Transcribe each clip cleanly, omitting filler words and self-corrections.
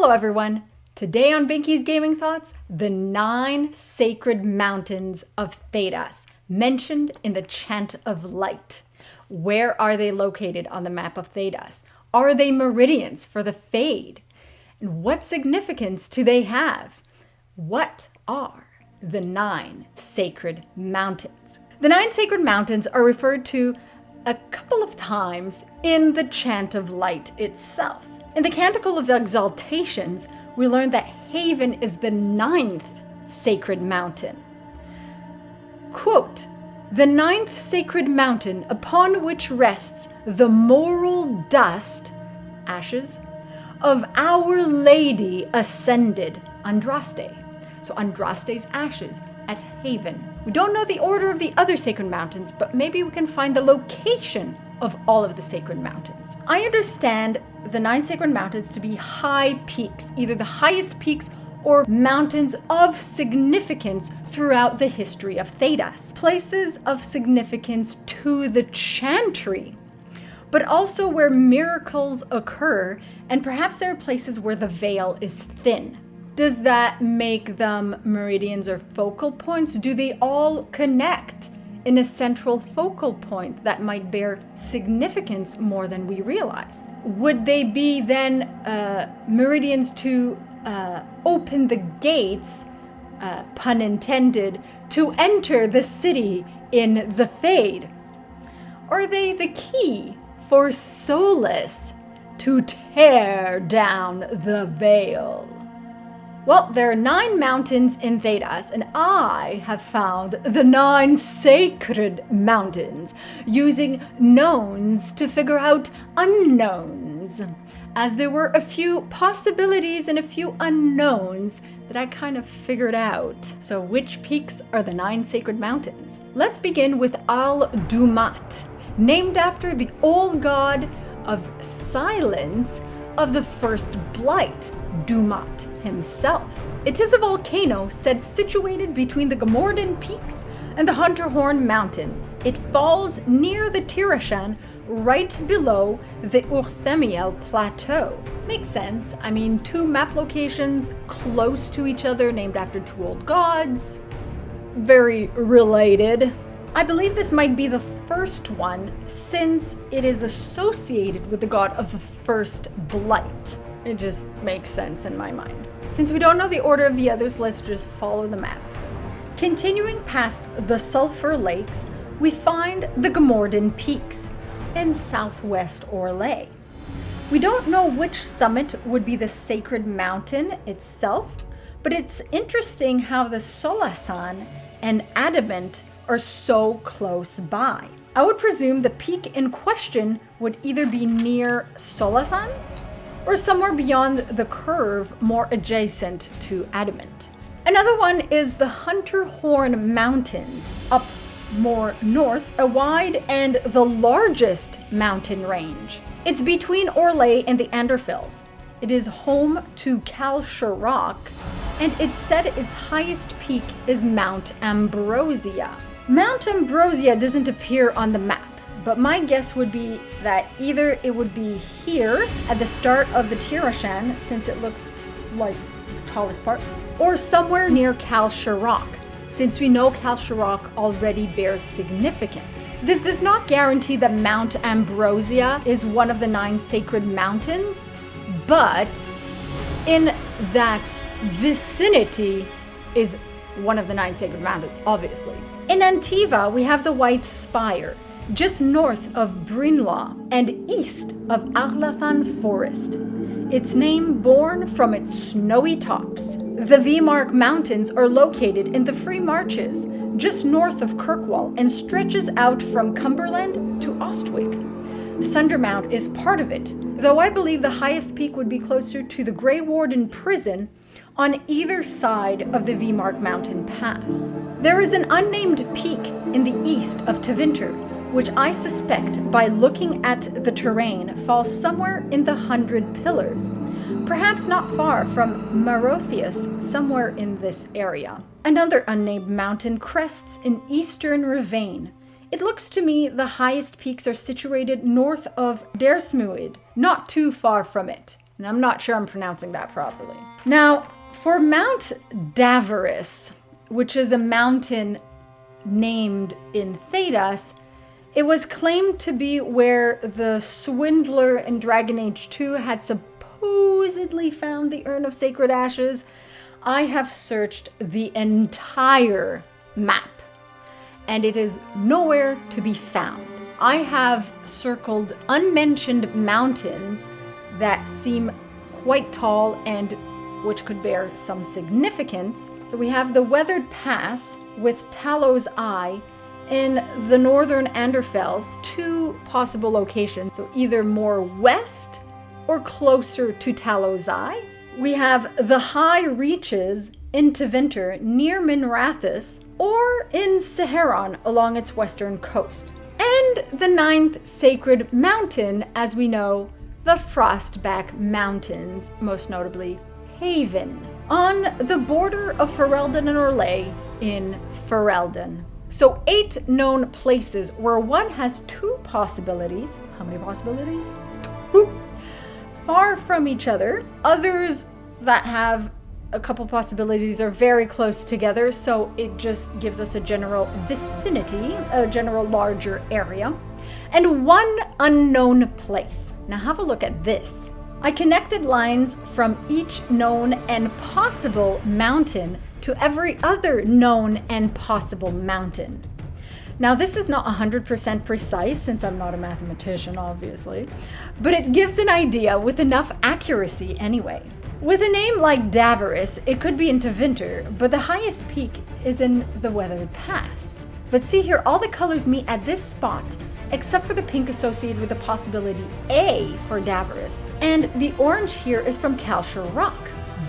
Hello everyone! Today on Binky's Gaming Thoughts, the 9 sacred mountains of Thedas, mentioned in the Chant of Light. Where are they located on the Map of Thedas? Are they meridians for the Fade? And what significance do they have? What are the 9 sacred mountains? The 9 sacred mountains are referred to a couple of times in the Chant of Light itself. In the Canticle of Exaltations, we learn that Haven is the 9th sacred mountain. Quote, "The 9th sacred mountain upon which rests the moral dust, ashes, of Our Lady ascended, Andraste." So Andraste's ashes at Haven. We don't know the order of the other sacred mountains, but maybe we can find the location of all of the sacred mountains. I understand the 9 sacred mountains to be high peaks, either the highest peaks or mountains of significance throughout the history of Thedas. Places of significance to the chantry, but also where miracles occur, and perhaps there are places where the veil is thin. Does that make them meridians or focal points? Do they all connect in a central focal point that might bear significance more than we realize? Would they be then meridians to open the gates, pun intended, to enter the city in the Fade? Or are they the key for Solus to tear down the veil? Well, there are 9 mountains in Thedas, and I have found the 9 sacred mountains, using knowns to figure out unknowns, as there were a few possibilities and a few unknowns that I kind of figured out. So which peaks are the 9 sacred mountains? Let's begin with Dumont, named after the old god of silence of the first blight, Dumont himself. It is a volcano said situated between the Gomorian Peaks and the Hunterhorn Mountains. It falls near the Tirashan, right below the Urthemiel Plateau. Makes sense. I mean, 2 map locations close to each other, named after 2 old gods. Very related. I believe this might be the first one, since it is associated with the god of the first blight. It just makes sense in my mind. Since we don't know the order of the others, let's just follow the map. Continuing past the Sulphur Lakes, we find the Gomorian Peaks in southwest Orlais. We don't know which summit would be the sacred mountain itself, but it's interesting how the Solasan and Adamant are so close by. I would presume the peak in question would either be near Solasan or somewhere beyond the curve, more adjacent to Adamant. Another one is the Hunterhorn Mountains, up more north, a wide and the largest mountain range. It's between Orlais and the Anderfels. It is home to Cal Sharrock, and it's said its highest peak is Mount Ambrosia. Mount Ambrosia doesn't appear on the map, but my guess would be that either it would be here at the start of the Tirashan, since it looks like the tallest part, or somewhere near Cal Sharrock, since we know Cal Sharrock already bears significance. This does not guarantee that Mount Ambrosia is one of the 9 sacred mountains, but in that vicinity is one of the 9 sacred mountains, obviously. In Antiva, we have the White Spire, just north of Brinlaw and east of Arlathan Forest. Its name born from its snowy tops. The Wemark Mountains are located in the Free Marches, just north of Kirkwall, and stretches out from Cumberland to Ostwick. Sundermount is part of it, though I believe the highest peak would be closer to the Grey Warden Prison on either side of the Wemark Mountain Pass. There is an unnamed peak in the east of Tevinter, which I suspect, by looking at the terrain, falls somewhere in the 100 Pillars, perhaps not far from Marothius, somewhere in this area. Another unnamed mountain crests in eastern Ravane. It looks to me the highest peaks are situated north of Dersmuid, not too far from it. And I'm not sure I'm pronouncing that properly. Now, for Mount Davros, which is a mountain named in Thedas, it was claimed to be where the Swindler in Dragon Age 2 had supposedly found the Urn of Sacred Ashes. I have searched the entire map, and it is nowhere to be found. I have circled unmentioned mountains that seem quite tall and which could bear some significance. So we have the Weathered Pass with Talos Eye in the northern Anderfells, 2 possible locations, so either more west or closer to Talos Eye. We have the High Reaches in Tevinter near Minrathous, or in Saharon along its western coast. And the 9th sacred mountain, as we know, the Frostback Mountains, most notably Haven, on the border of Ferelden and Orlais in Ferelden. So 8 known places where one has 2 possibilities. How many possibilities? 2. Far from each other. Others that have a couple possibilities are very close together, so it just gives us a general vicinity, a general larger area. And 1 unknown place. Now have a look at this. I connected lines from each known and possible mountain to every other known and possible mountain. Now this is not 100% precise, since I'm not a mathematician, obviously, but it gives an idea with enough accuracy anyway. With a name like Davros, it could be in Tevinter, but the highest peak is in the Weathered Pass. But see here, all the colors meet at this spot, except for the pink associated with the possibility A for Davros, and the orange here is from Calshire Rock,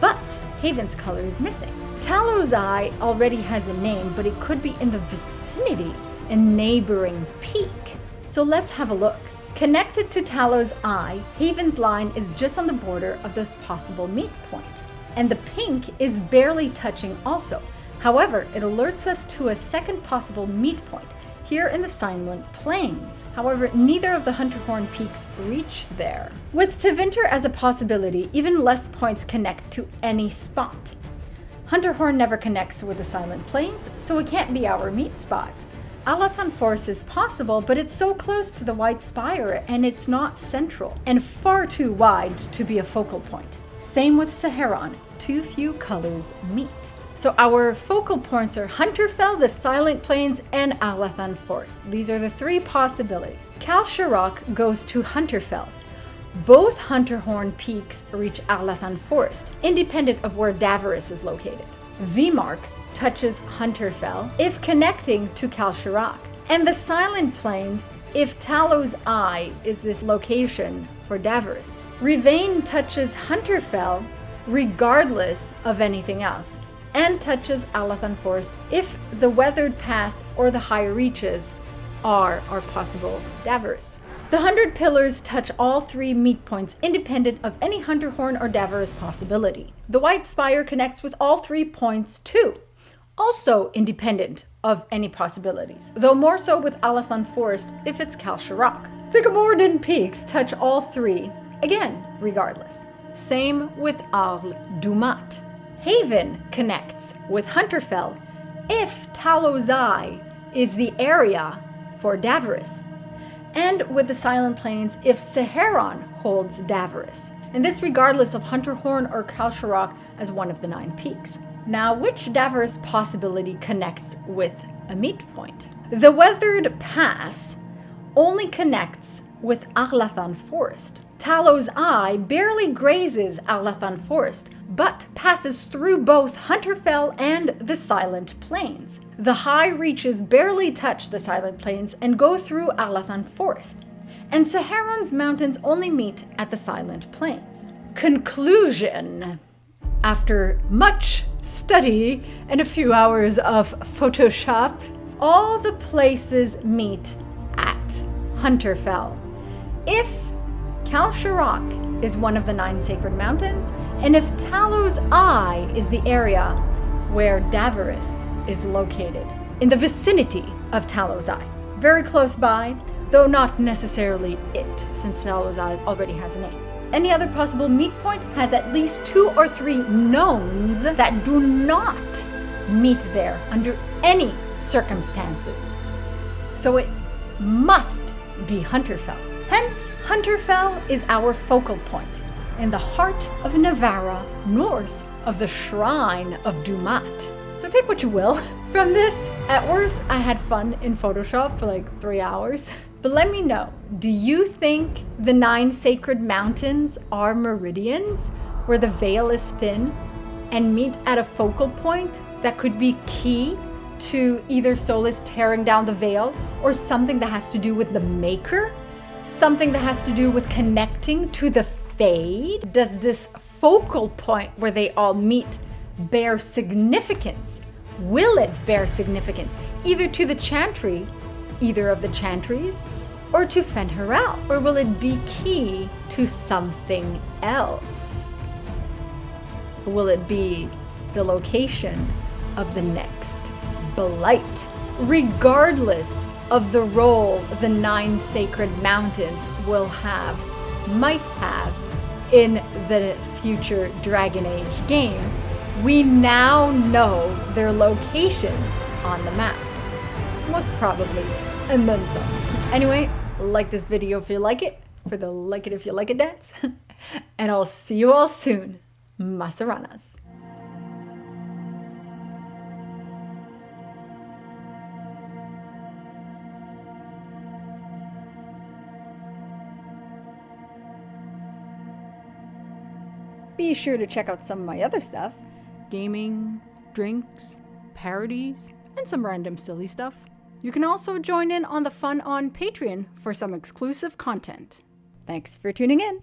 but Haven's color is missing. Talos Eye already has a name, but it could be in the vicinity, a neighboring peak. So let's have a look. Connected to Talos Eye, Haven's line is just on the border of this possible meet point, and the pink is barely touching also. However, it alerts us to a second possible meet point, here in the Silent Plains. However, neither of the Hunterhorn peaks reach there. With Tevinter as a possibility, even less points connect to any spot. Hunterhorn never connects with the Silent Plains, so it can't be our meet spot. Alathan Forest is possible, but it's so close to the White Spire and it's not central, and far too wide to be a focal point. Same with Saharon, too few colors meet. So our focal points are Hunterfell, the Silent Plains, and Alathan Forest. These are the 3 possibilities. Calshire Rock goes to Hunterfell. Both Hunterhorn peaks reach Alathan Forest, independent of where Davros is located. V-Mark touches Hunterfell if connecting to Calshire Rock. And the Silent Plains if Talos Eye is this location for Davros. Rivain touches Hunterfell regardless of anything else, and touches Alathan Forest if the Weathered Pass or the High Reaches are possible Davros. The 100 Pillars touch all 3 meet points independent of any Hunterhorn or Davros possibility. The White Spire connects with all 3 points too, also independent of any possibilities, though more so with Alathan Forest if it's Calshire Rock. The Gomorian Peaks touch all 3, again regardless. Same with Arles Dumont. Haven connects with Hunterfell if Talos Eye is the area for Davros, and with the Silent Plains if Saharon holds Davros, and this regardless of Hunterhorn or Calshire Rock as one of the 9 peaks. Now, which Davros possibility connects with a meet point? The Weathered Pass only connects with Alathan Forest. Talos Eye barely grazes Alathan Forest, but passes through both Hunterfell and the Silent Plains. The High Reaches barely touch the Silent Plains and go through Alathan Forest, and Saharon's mountains only meet at the Silent Plains. Conclusion. After much study and a few hours of Photoshop, all the places meet at Hunterfell. If Calshire Rock is one of the 9 sacred mountains, and if Talos Eye is the area where Davros is located, in the vicinity of Talos Eye. Very close by, though not necessarily it, since Talos Eye already has a name. Any other possible meet point has at least 2 or 3 knowns that do not meet there under any circumstances. So it must be Hunterfell. Hence, Hunterfell is our focal point in the heart of Navarra, north of the Shrine of Dumont. So take what you will from this. At worst, I had fun in Photoshop for like 3 hours. But let me know, do you think the 9 sacred mountains are meridians where the veil is thin and meet at a focal point that could be key to either Solas tearing down the veil or something that has to do with the Maker? Something that has to do with connecting to the Fade? Does this focal point where they all meet bear significance? Will it bear significance either to the Chantry, either of the Chantries, or to Fen'Harel? Or will it be key to something else? Will it be the location of the next Blight? Regardless of the role the 9 sacred mountains will have, might have in the future Dragon Age games, we now know their locations on the map. Most probably, and then some. Anyway, like this video if you like it, for the like it if you like it dance, and I'll see you all soon. Masaranas. Be sure to check out some of my other stuff. Gaming, drinks, parodies, and some random silly stuff. You can also join in on the fun on Patreon for some exclusive content. Thanks for tuning in.